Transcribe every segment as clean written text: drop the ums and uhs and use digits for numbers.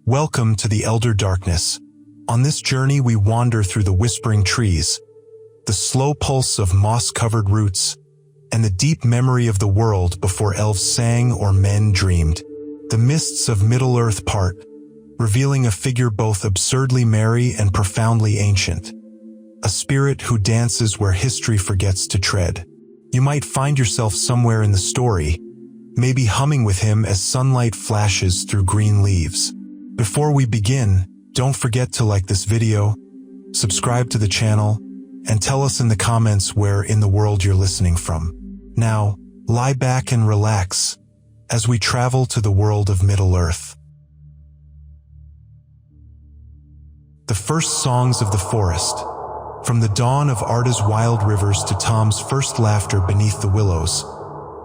Welcome to the Elder Darkness. On this journey we wander through the whispering trees, the slow pulse of moss-covered roots, and the deep memory of the world before elves sang or men dreamed. The mists of Middle-earth part, revealing a figure both absurdly merry and profoundly ancient. A spirit who dances where history forgets to tread. You might find yourself somewhere in the story, maybe humming with him as sunlight flashes through green leaves. Before we begin, don't forget to like this video, subscribe to the channel, and tell us in the comments where in the world you're listening from. Now, lie back and relax as we travel to the world of Middle-earth. The first songs of the forest. From the dawn of Arda's wild rivers to Tom's first laughter beneath the willows.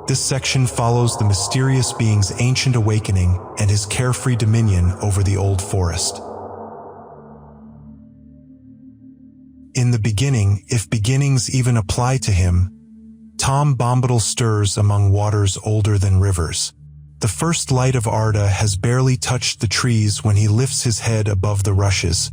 This section follows the mysterious being's ancient awakening and his carefree dominion over the old forest. In the beginning, if beginnings even apply to him, Tom Bombadil stirs among waters older than rivers. The first light of Arda has barely touched the trees when he lifts his head above the rushes,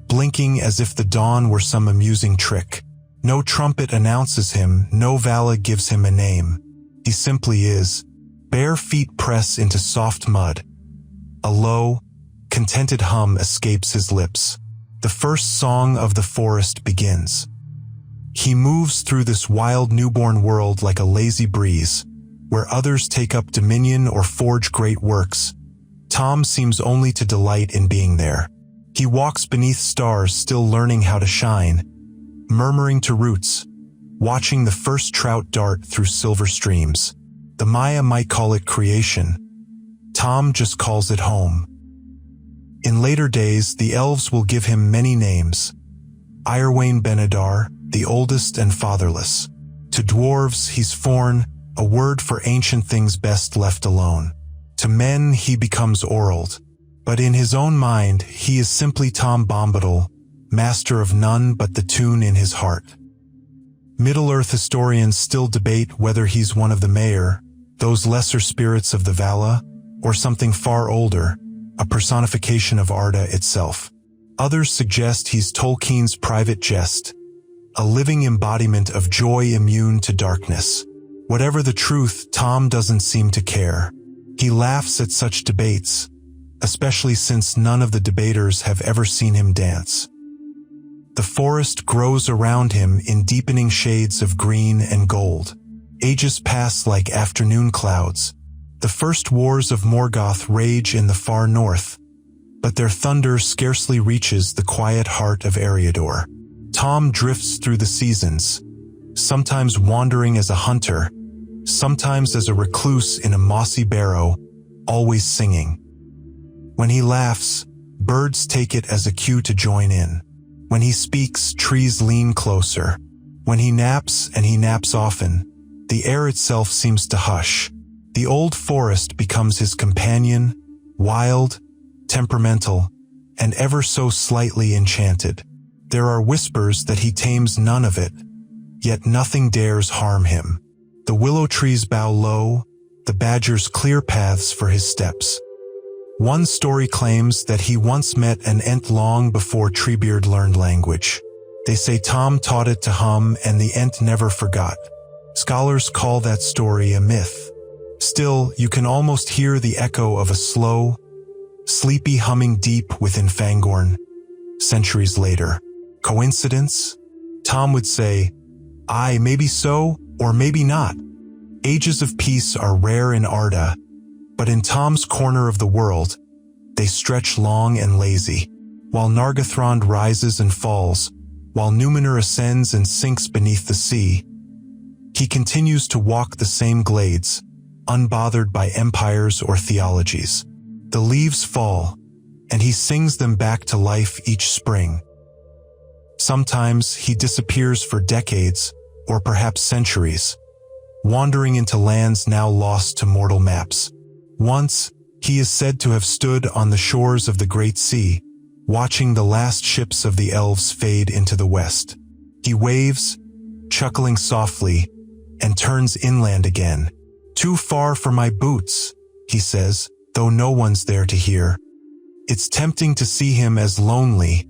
blinking as if the dawn were some amusing trick. No trumpet announces him, no vala gives him a name. He simply is. Bare feet press into soft mud. A low, contented hum escapes his lips. The first song of the forest begins. He moves through this wild newborn world like a lazy breeze. Where others take up dominion or forge great works, Tom seems only to delight in being there. He walks beneath stars still learning how to shine, murmuring to roots, watching the first trout dart through silver streams. The Maya might call it creation. Tom just calls it home. In later days, the elves will give him many names. Irwain Benedar, the oldest and fatherless. To dwarves, he's Forn, a word for ancient things best left alone. To men, he becomes Orald. But in his own mind, he is simply Tom Bombadil, master of none but the tune in his heart. Middle-earth historians still debate whether he's one of the Mayor, those lesser spirits of the Vala, or something far older, a personification of Arda itself. Others suggest he's Tolkien's private jest, a living embodiment of joy immune to darkness. Whatever the truth, Tom doesn't seem to care. He laughs at such debates, especially since none of the debaters have ever seen him dance. The forest grows around him in deepening shades of green and gold. Ages pass like afternoon clouds. The first wars of Morgoth rage in the far north, but their thunder scarcely reaches the quiet heart of Eriador. Tom drifts through the seasons, sometimes wandering as a hunter, sometimes as a recluse in a mossy barrow, always singing. When he laughs, birds take it as a cue to join in. When he speaks, trees lean closer. When he naps, and he naps often, the air itself seems to hush. The old forest becomes his companion, wild, temperamental, and ever so slightly enchanted. There are whispers that he tames none of it, yet nothing dares harm him. The willow trees bow low, the badgers clear paths for his steps. One story claims that he once met an Ent long before Treebeard learned language. They say Tom taught it to hum and the Ent never forgot. Scholars call that story a myth. Still, you can almost hear the echo of a slow, sleepy humming deep within Fangorn, centuries later. Coincidence? Tom would say, "Aye, maybe so, or maybe not." Ages of peace are rare in Arda, but in Tom's corner of the world, they stretch long and lazy. While Nargothrond rises and falls, while Numenor ascends and sinks beneath the sea, he continues to walk the same glades, unbothered by empires or theologies. The leaves fall, and he sings them back to life each spring. Sometimes he disappears for decades, or perhaps centuries, wandering into lands now lost to mortal maps. Once, he is said to have stood on the shores of the Great Sea, watching the last ships of the elves fade into the west. He waves, chuckling softly, and turns inland again. "Too far for my boots," he says, though no one's there to hear. It's tempting to see him as lonely,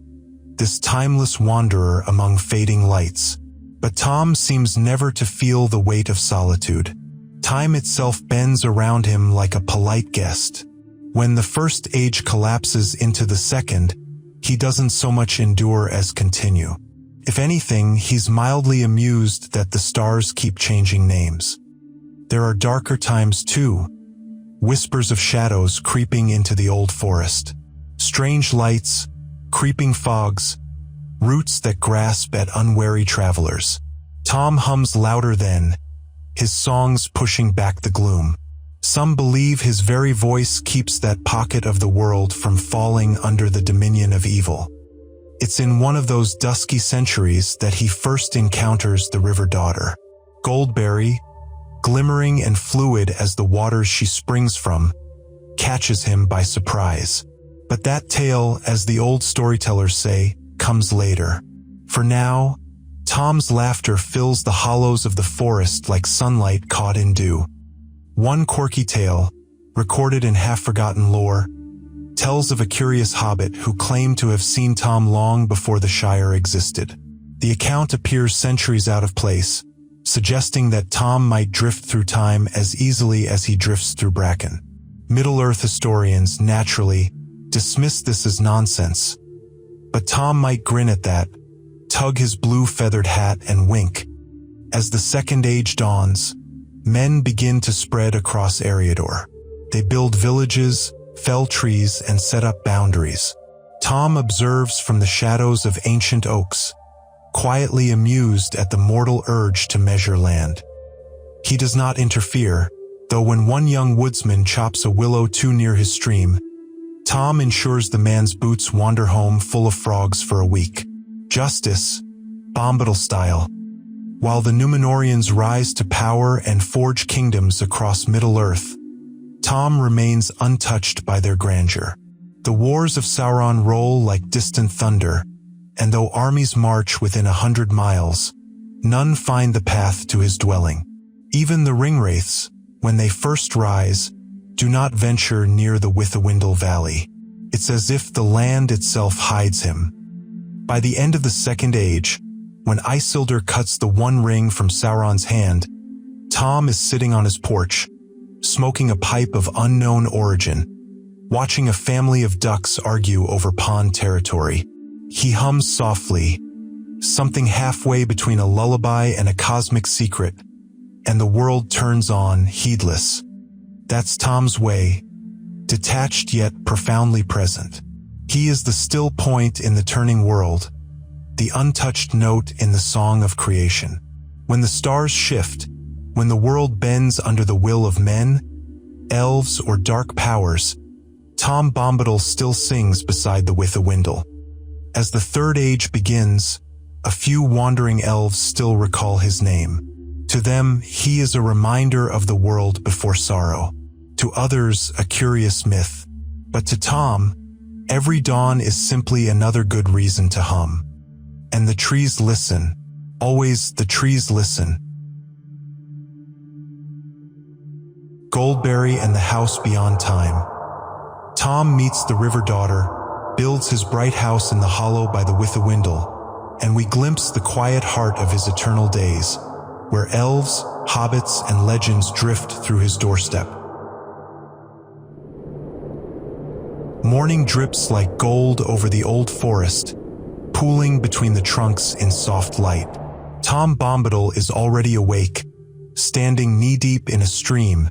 this timeless wanderer among fading lights. But Tom seems never to feel the weight of solitude. Time itself bends around him like a polite guest. When the first age collapses into the second, he doesn't so much endure as continue. If anything, he's mildly amused that the stars keep changing names. There are darker times too, whispers of shadows creeping into the old forest, strange lights, creeping fogs, roots that grasp at unwary travelers. Tom hums louder then, his songs pushing back the gloom. Some believe his very voice keeps that pocket of the world from falling under the dominion of evil. It's in one of those dusky centuries that he first encounters the river daughter. Goldberry, glimmering and fluid as the waters she springs from, catches him by surprise. But that tale, as the old storytellers say, comes later. For now, Tom's laughter fills the hollows of the forest like sunlight caught in dew. One quirky tale, recorded in half-forgotten lore, tells of a curious hobbit who claimed to have seen Tom long before the Shire existed. The account appears centuries out of place, suggesting that Tom might drift through time as easily as he drifts through bracken. Middle-earth historians, naturally, dismiss this as nonsense. But Tom might grin at that, tug his blue feathered hat and wink. As the Second Age dawns, men begin to spread across Eriador. They build villages, fell trees, and set up boundaries. Tom observes from the shadows of ancient oaks, quietly amused at the mortal urge to measure land. He does not interfere, though when one young woodsman chops a willow too near his stream, Tom ensures the man's boots wander home full of frogs for a week. Justice, Bombadil style. While the Númenóreans rise to power and forge kingdoms across Middle-earth, Tom remains untouched by their grandeur. The wars of Sauron roll like distant thunder, and though armies march within 100 miles, none find the path to his dwelling. Even the ringwraiths, when they first rise, do not venture near the Withywindle valley. It's as if the land itself hides him. By the end of the Second Age, when Isildur cuts the One Ring from Sauron's hand, Tom is sitting on his porch, smoking a pipe of unknown origin, watching a family of ducks argue over pond territory. He hums softly, something halfway between a lullaby and a cosmic secret, and the world turns on, heedless. That's Tom's way, detached yet profoundly present. He is the still point in the turning world, the untouched note in the song of creation. When the stars shift, when the world bends under the will of men, elves, or dark powers, Tom Bombadil still sings beside the Withywindle. As the Third Age begins, a few wandering elves still recall his name. To them, he is a reminder of the world before sorrow. To others, a curious myth. But to Tom, every dawn is simply another good reason to hum. And the trees listen. Always the trees listen. Goldberry and the House Beyond Time. Tom meets the river daughter, builds his bright house in the hollow by the Withywindle, and we glimpse the quiet heart of his eternal days, where elves, hobbits, and legends drift through his doorstep. Morning drips like gold over the old forest, pooling between the trunks in soft light. Tom Bombadil is already awake, standing knee-deep in a stream,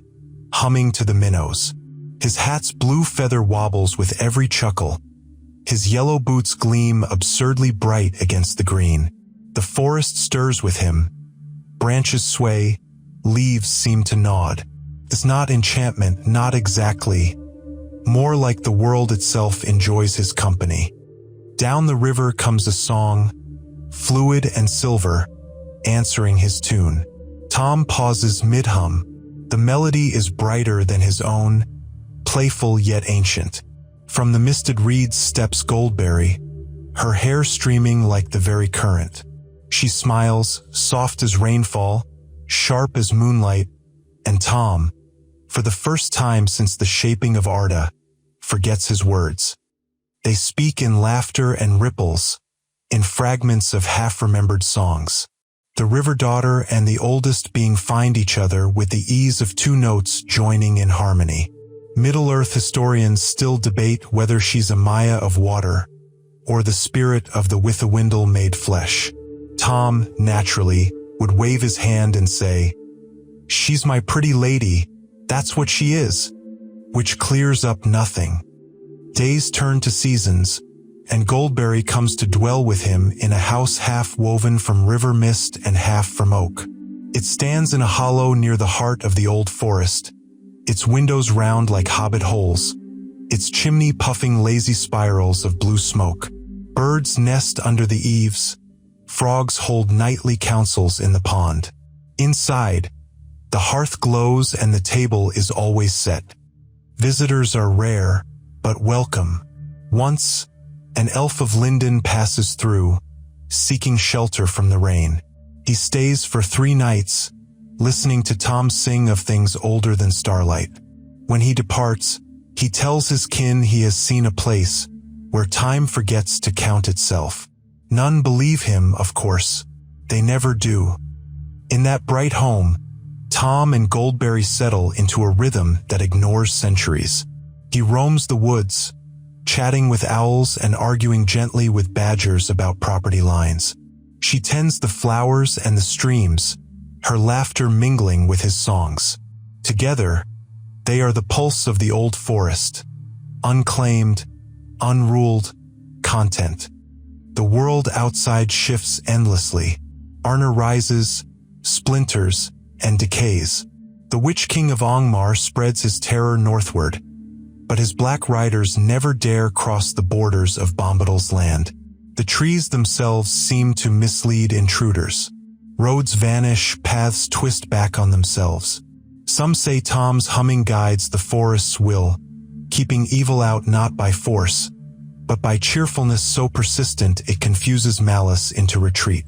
humming to the minnows. His hat's blue feather wobbles with every chuckle. His yellow boots gleam absurdly bright against the green. The forest stirs with him. Branches sway, leaves seem to nod. It's not enchantment, not exactly. More like the world itself enjoys his company. Down the river comes a song, fluid and silver, answering his tune. Tom pauses mid-hum. The melody is brighter than his own, playful yet ancient. From the misted reeds steps Goldberry, her hair streaming like the very current. She smiles, soft as rainfall, sharp as moonlight, and Tom, for the first time since the shaping of Arda, forgets his words. They speak in laughter and ripples, in fragments of half-remembered songs. The river daughter and the oldest being find each other with the ease of two notes joining in harmony. Middle-earth historians still debate whether she's a Maya of water or the spirit of the Withywindle made flesh. Tom, naturally, would wave his hand and say, "She's my pretty lady, that's what she is," which clears up nothing. Days turn to seasons, and Goldberry comes to dwell with him in a house half woven from river mist and half from oak. It stands in a hollow near the heart of the old forest, its windows round like hobbit holes, its chimney puffing lazy spirals of blue smoke. Birds nest under the eaves, frogs hold nightly councils in the pond. Inside, the hearth glows and the table is always set. Visitors are rare, but welcome. Once, an elf of Linden passes through, seeking shelter from the rain. He stays for 3 nights, listening to Tom sing of things older than starlight. When he departs, he tells his kin he has seen a place where time forgets to count itself. None believe him, of course. They never do. In that bright home, Tom and Goldberry settle into a rhythm that ignores centuries. He roams the woods, chatting with owls and arguing gently with badgers about property lines. She tends the flowers and the streams, her laughter mingling with his songs. Together, they are the pulse of the old forest, unclaimed, unruled, content. The world outside shifts endlessly. Arda rises, splinters, and decays. The Witch King of Angmar spreads his terror northward, but his black riders never dare cross the borders of Bombadil's land. The trees themselves seem to mislead intruders. Roads vanish, paths twist back on themselves. Some say Tom's humming guides the forest's will, keeping evil out not by force, but by cheerfulness so persistent it confuses malice into retreat.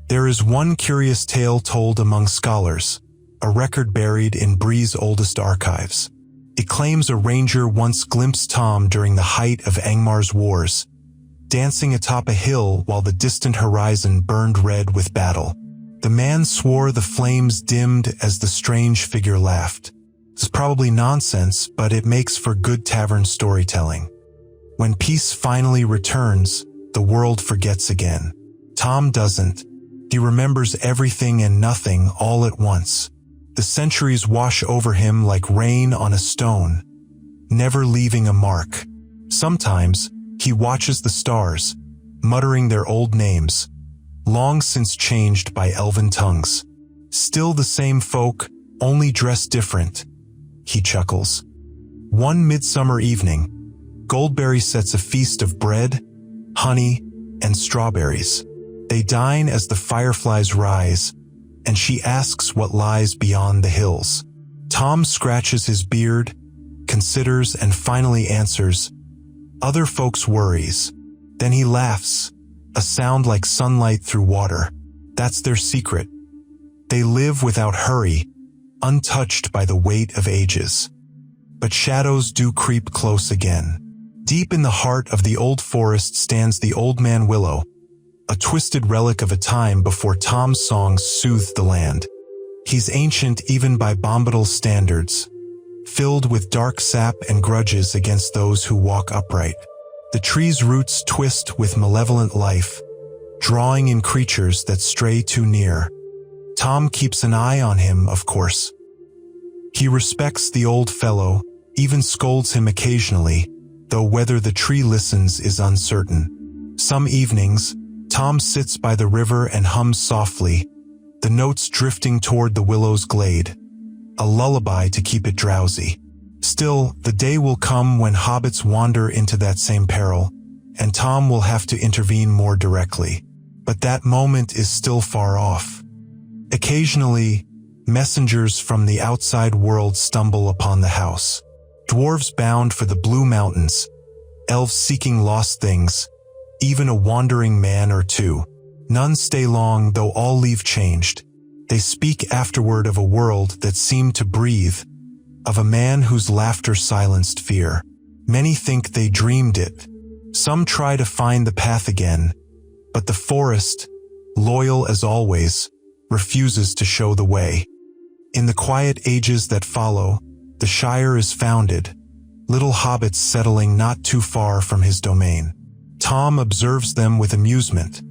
There is one curious tale told among scholars, a record buried in Bree's oldest archives. It claims a ranger once glimpsed Tom during the height of Angmar's wars, dancing atop a hill while the distant horizon burned red with battle. The man swore the flames dimmed as the strange figure laughed. It's probably nonsense, but it makes for good tavern storytelling. When peace finally returns, the world forgets again. Tom doesn't. He remembers everything and nothing all at once. The centuries wash over him like rain on a stone, never leaving a mark. Sometimes, he watches the stars, muttering their old names, long since changed by elven tongues. Still the same folk, only dressed different, he chuckles. One midsummer evening, Goldberry sets a feast of bread, honey, and strawberries. They dine as the fireflies rise, and she asks what lies beyond the hills. Tom scratches his beard, considers, and finally answers, "Other folks' worries." Then he laughs, a sound like sunlight through water. That's their secret. They live without hurry, untouched by the weight of ages. But shadows do creep close again. Deep in the heart of the old forest stands the old man willow, a twisted relic of a time before Tom's songs soothed the land. He's ancient even by Bombadil's standards, filled with dark sap and grudges against those who walk upright. The tree's roots twist with malevolent life, drawing in creatures that stray too near. Tom keeps an eye on him, of course. He respects the old fellow, even scolds him occasionally, though whether the tree listens is uncertain. Some evenings, Tom sits by the river and hums softly, the notes drifting toward the willow's glade, a lullaby to keep it drowsy. Still, the day will come when hobbits wander into that same peril, and Tom will have to intervene more directly. But that moment is still far off. Occasionally, messengers from the outside world stumble upon the house. Dwarves bound for the Blue Mountains, elves seeking lost things, even a wandering man or two. None stay long, though all leave changed. They speak afterward of a world that seemed to breathe, of a man whose laughter silenced fear. Many think they dreamed it, Some try to find the path again, but the forest, loyal as always, refuses to show the way. In the quiet ages that follow, the Shire is founded, little hobbits settling not too far from his domain. Tom observes them with amusement.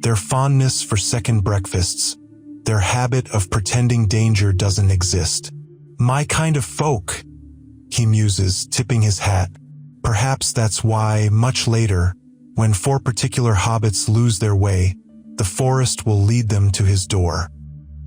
Their fondness for second breakfasts, their habit of pretending danger doesn't exist. My kind of folk, he muses, tipping his hat. Perhaps that's why, much later, when 4 particular hobbits lose their way, the forest will lead them to his door.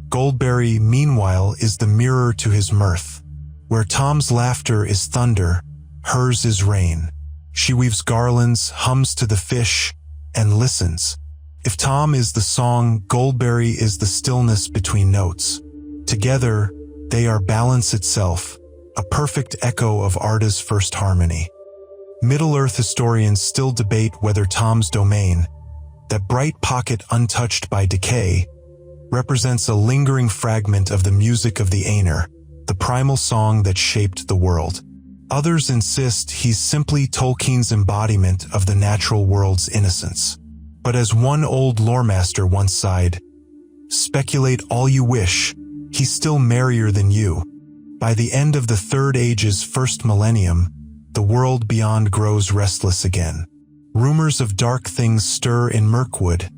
Goldberry, meanwhile, is the mirror to his mirth. Where Tom's laughter is thunder, hers is rain. She weaves garlands, hums to the fish, and listens. If Tom is the song, Goldberry is the stillness between notes. Together, they are balance itself, a perfect echo of Arda's first harmony. Middle-earth historians still debate whether Tom's domain, that bright pocket untouched by decay, represents a lingering fragment of the music of the Aenir, the primal song that shaped the world. Others insist he's simply Tolkien's embodiment of the natural world's innocence. But as one old loremaster once sighed, "Speculate all you wish, he's still merrier than you." By the end of the Third Age's first millennium, the world beyond grows restless again. Rumors of dark things stir in Mirkwood,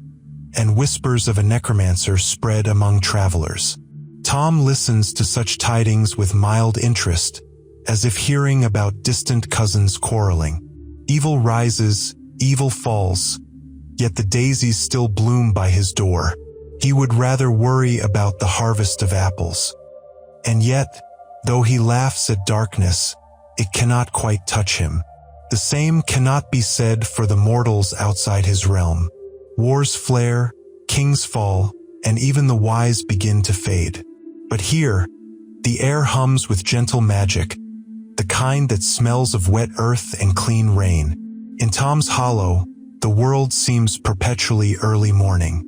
and whispers of a necromancer spread among travelers. Tom listens to such tidings with mild interest, as if hearing about distant cousins quarreling. Evil rises, evil falls, yet the daisies still bloom by his door. He would rather worry about the harvest of apples. And yet, though he laughs at darkness, it cannot quite touch him. The same cannot be said for the mortals outside his realm. Wars flare, kings fall, and even the wise begin to fade. But here, the air hums with gentle magic, the kind that smells of wet earth and clean rain. In Tom's Hollow, the world seems perpetually early morning.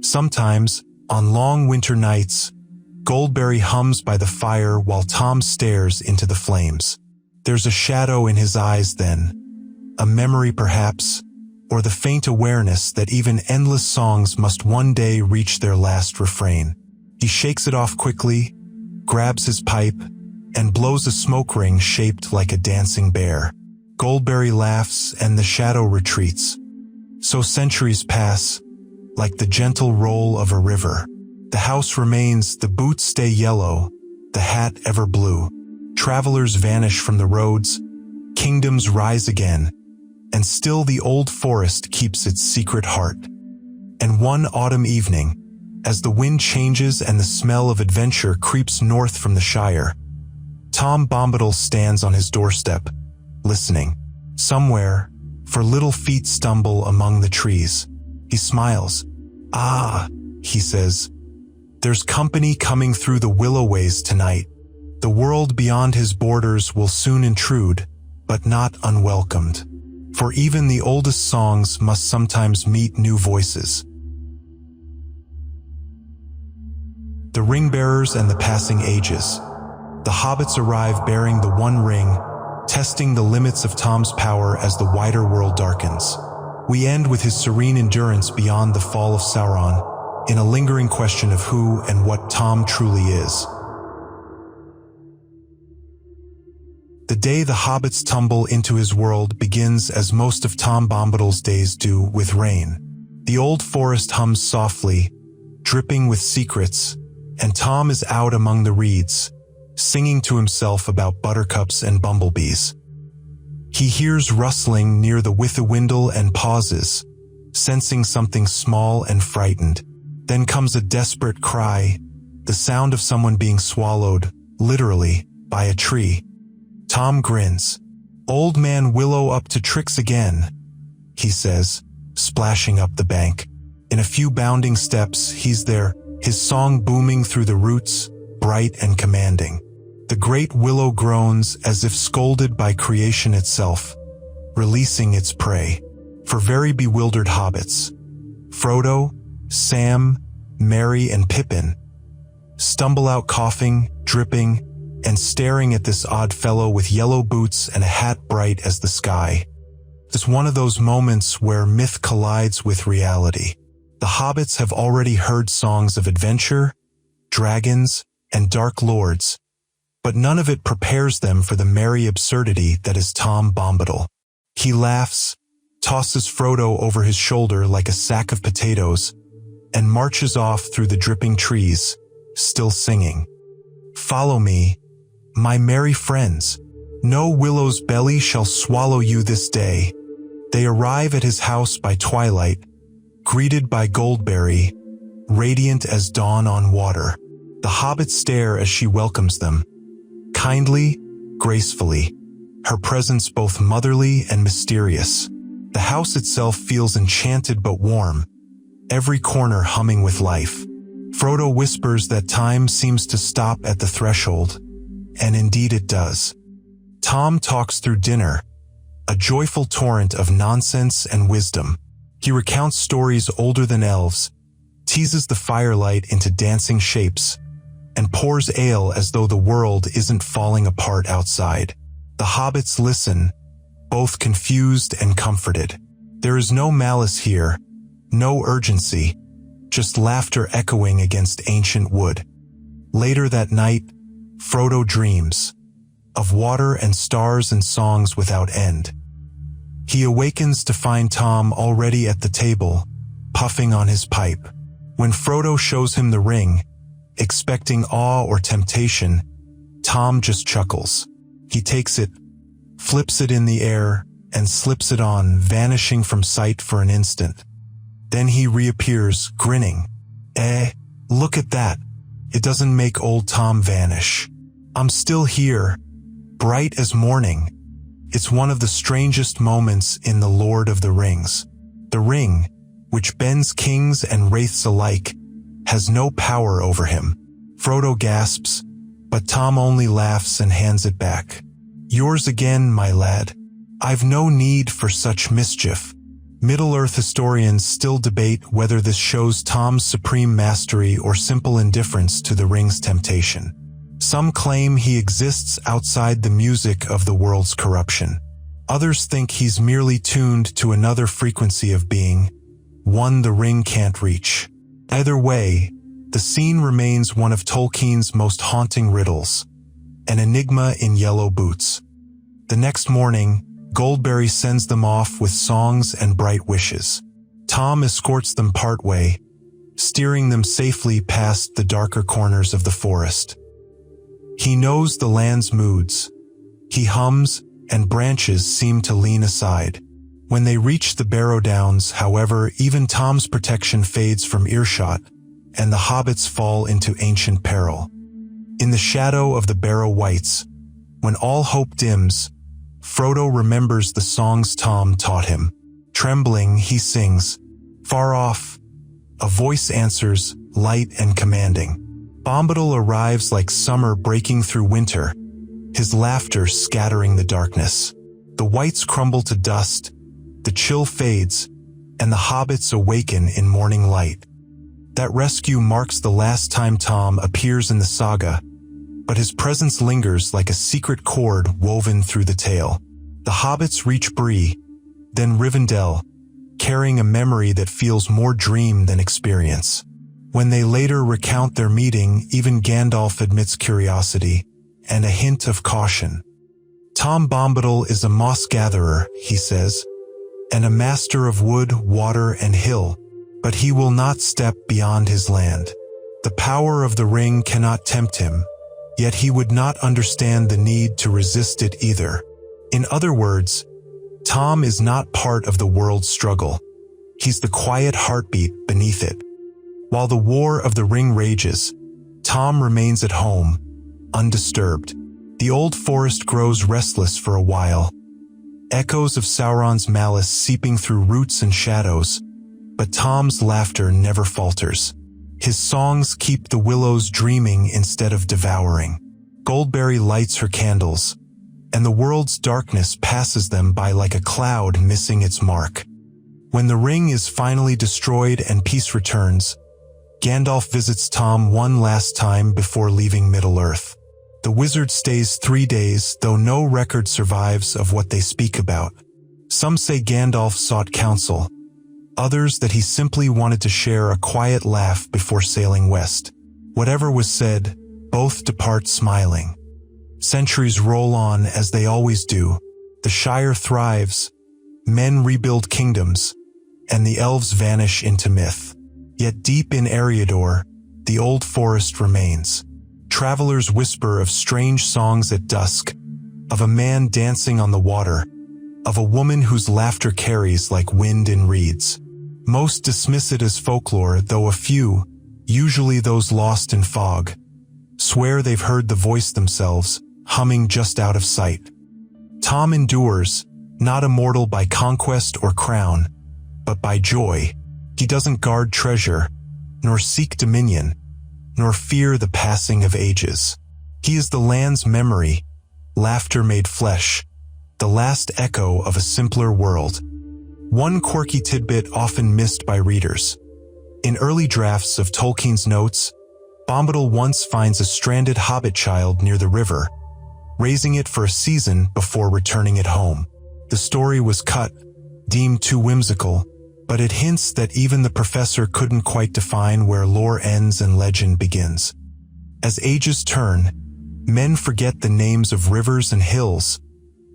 Sometimes, on long winter nights, Goldberry hums by the fire while Tom stares into the flames. There's a shadow in his eyes then, a memory perhaps, or the faint awareness that even endless songs must one day reach their last refrain. He shakes it off quickly, grabs his pipe, and blows a smoke ring shaped like a dancing bear. Goldberry laughs and the shadow retreats. So centuries pass, like the gentle roll of a river. The house remains, the boots stay yellow, the hat ever blue. Travelers vanish from the roads, kingdoms rise again, and still the old forest keeps its secret heart. And one autumn evening, as the wind changes and the smell of adventure creeps north from the Shire, Tom Bombadil stands on his doorstep, listening. Somewhere, for little feet stumble among the trees. He smiles. "Ah," he says, "there's company coming through the willow ways tonight." The world beyond his borders will soon intrude, but not unwelcomed. For even the oldest songs must sometimes meet new voices. The Ringbearers and the Passing Ages. The hobbits arrive bearing the One Ring, testing the limits of Tom's power as the wider world darkens. We end with his serene endurance beyond the fall of Sauron, in a lingering question of who and what Tom truly is. The day the hobbits tumble into his world begins as most of Tom Bombadil's days do, with rain. The old forest hums softly, dripping with secrets, and Tom is out among the reeds, singing to himself about buttercups and bumblebees. He hears rustling near the Withywindle and pauses, sensing something small and frightened. Then comes a desperate cry, the sound of someone being swallowed, literally, by a tree. Tom grins. "Old man Willow up to tricks again," he says, splashing up the bank. In a few bounding steps, he's there, his song booming through the roots, bright and commanding. The great willow groans as if scolded by creation itself, releasing its prey. For very bewildered hobbits, Frodo, Sam, Merry, and Pippin stumble out coughing, dripping, and staring at this odd fellow with yellow boots and a hat bright as the sky. It's one of those moments where myth collides with reality. The hobbits have already heard songs of adventure, dragons, and dark lords, but none of it prepares them for the merry absurdity that is Tom Bombadil. He laughs, tosses Frodo over his shoulder like a sack of potatoes, and marches off through the dripping trees, still singing. "Follow me, my merry friends. No willow's belly shall swallow you this day." They arrive at his house by twilight, greeted by Goldberry, radiant as dawn on water. The hobbits stare as she welcomes them, kindly, gracefully, her presence both motherly and mysterious. The house itself feels enchanted but warm, every corner humming with life. Frodo whispers that time seems to stop at the threshold, and indeed it does. Tom talks through dinner, a joyful torrent of nonsense and wisdom. He recounts stories older than elves, teases the firelight into dancing shapes, and pours ale as though the world isn't falling apart outside. The hobbits listen, both confused and comforted. There is no malice here, no urgency, just laughter echoing against ancient wood. Later that night, Frodo dreams of water and stars and songs without end. He awakens to find Tom already at the table, puffing on his pipe. When Frodo shows him the ring, expecting awe or temptation, Tom just chuckles. He takes it, flips it in the air, and slips it on, vanishing from sight for an instant. Then he reappears, grinning. Look at that. It doesn't make old Tom vanish. I'm still here, bright as morning. It's one of the strangest moments in The Lord of the Rings. The ring, which bends kings and wraiths alike, has no power over him. Frodo gasps, but Tom only laughs and hands it back. "Yours again, my lad. I've no need for such mischief." Middle-earth historians still debate whether this shows Tom's supreme mastery or simple indifference to the ring's temptation. Some claim he exists outside the music of the world's corruption. Others think he's merely tuned to another frequency of being, one the ring can't reach. Either way, the scene remains one of Tolkien's most haunting riddles, an enigma in yellow boots. The next morning, Goldberry sends them off with songs and bright wishes. Tom escorts them partway, steering them safely past the darker corners of the forest. He knows the land's moods. He hums, and branches seem to lean aside. When they reach the Barrow Downs, however, even Tom's protection fades from earshot, and the hobbits fall into ancient peril. In the shadow of the Barrow Wights, when all hope dims, Frodo remembers the songs Tom taught him. Trembling, he sings, "Far off," a voice answers, light and commanding. Bombadil arrives like summer breaking through winter, his laughter scattering the darkness. The wights crumble to dust, the chill fades, and the hobbits awaken in morning light. That rescue marks the last time Tom appears in the saga, but his presence lingers like a secret cord woven through the tale. The hobbits reach Bree, then Rivendell, carrying a memory that feels more dream than experience. When they later recount their meeting, even Gandalf admits curiosity and a hint of caution. Tom Bombadil is a moss-gatherer, he says, and a master of wood, water, and hill, but he will not step beyond his land. The power of the ring cannot tempt him, yet he would not understand the need to resist it either. In other words, Tom is not part of the world's struggle. He's the quiet heartbeat beneath it. While the War of the Ring rages, Tom remains at home, undisturbed. The old forest grows restless for a while, echoes of Sauron's malice seeping through roots and shadows, but Tom's laughter never falters. His songs keep the willows dreaming instead of devouring. Goldberry lights her candles, and the world's darkness passes them by like a cloud missing its mark. When the ring is finally destroyed and peace returns, Gandalf visits Tom one last time before leaving Middle-earth. The wizard stays 3 days, though no record survives of what they speak about. Some say Gandalf sought counsel, others that he simply wanted to share a quiet laugh before sailing west. Whatever was said, both depart smiling. Centuries roll on as they always do. The Shire thrives, men rebuild kingdoms, and the elves vanish into myth. Yet deep in Eriador, the old forest remains. Travelers whisper of strange songs at dusk, of a man dancing on the water, of a woman whose laughter carries like wind in reeds. Most dismiss it as folklore, though a few, usually those lost in fog, swear they've heard the voice themselves, humming just out of sight. Tom endures, not immortal by conquest or crown, but by joy. He doesn't guard treasure, nor seek dominion, nor fear the passing of ages. He is the land's memory, laughter made flesh, the last echo of a simpler world. One quirky tidbit often missed by readers. In early drafts of Tolkien's notes, Bombadil once finds a stranded hobbit child near the river, raising it for a season before returning it home. The story was cut, deemed too whimsical, but it hints that even the professor couldn't quite define where lore ends and legend begins. As ages turn, men forget the names of rivers and hills,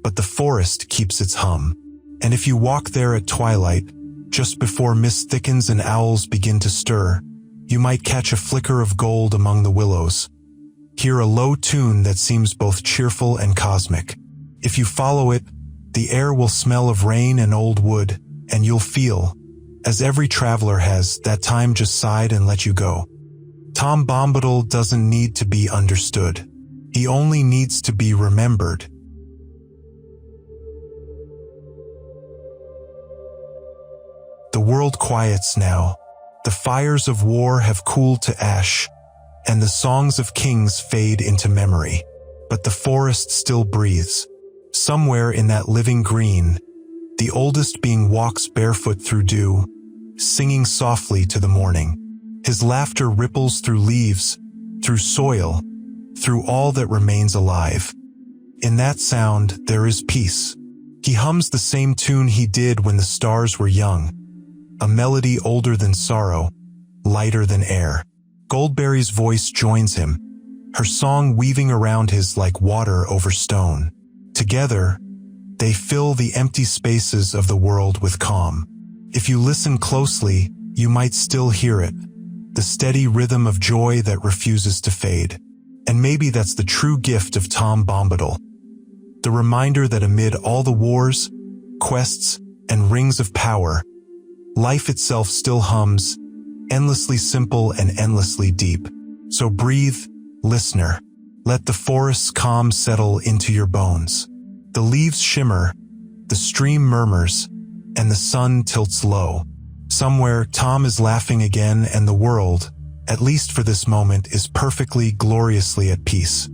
but the forest keeps its hum. And if you walk there at twilight, just before mist thickens and owls begin to stir, you might catch a flicker of gold among the willows. Hear a low tune that seems both cheerful and cosmic. If you follow it, the air will smell of rain and old wood, and you'll feel, as every traveler has, that time just sighed and let you go. Tom Bombadil doesn't need to be understood. He only needs to be remembered. The world quiets now. The fires of war have cooled to ash, and the songs of kings fade into memory. But the forest still breathes. Somewhere in that living green, the oldest being walks barefoot through dew, singing softly to the morning. His laughter ripples through leaves, through soil, through all that remains alive. In that sound, there is peace. He hums the same tune he did when the stars were young, a melody older than sorrow, lighter than air. Goldberry's voice joins him, her song weaving around his like water over stone. Together, they fill the empty spaces of the world with calm. If you listen closely, you might still hear it, the steady rhythm of joy that refuses to fade. And maybe that's the true gift of Tom Bombadil. The reminder that amid all the wars, quests, and rings of power, life itself still hums, endlessly simple and endlessly deep. So breathe, listener. Let the forest's calm settle into your bones. The leaves shimmer, the stream murmurs, and the sun tilts low. Somewhere, Tom is laughing again, and the world, at least for this moment, is perfectly, gloriously at peace.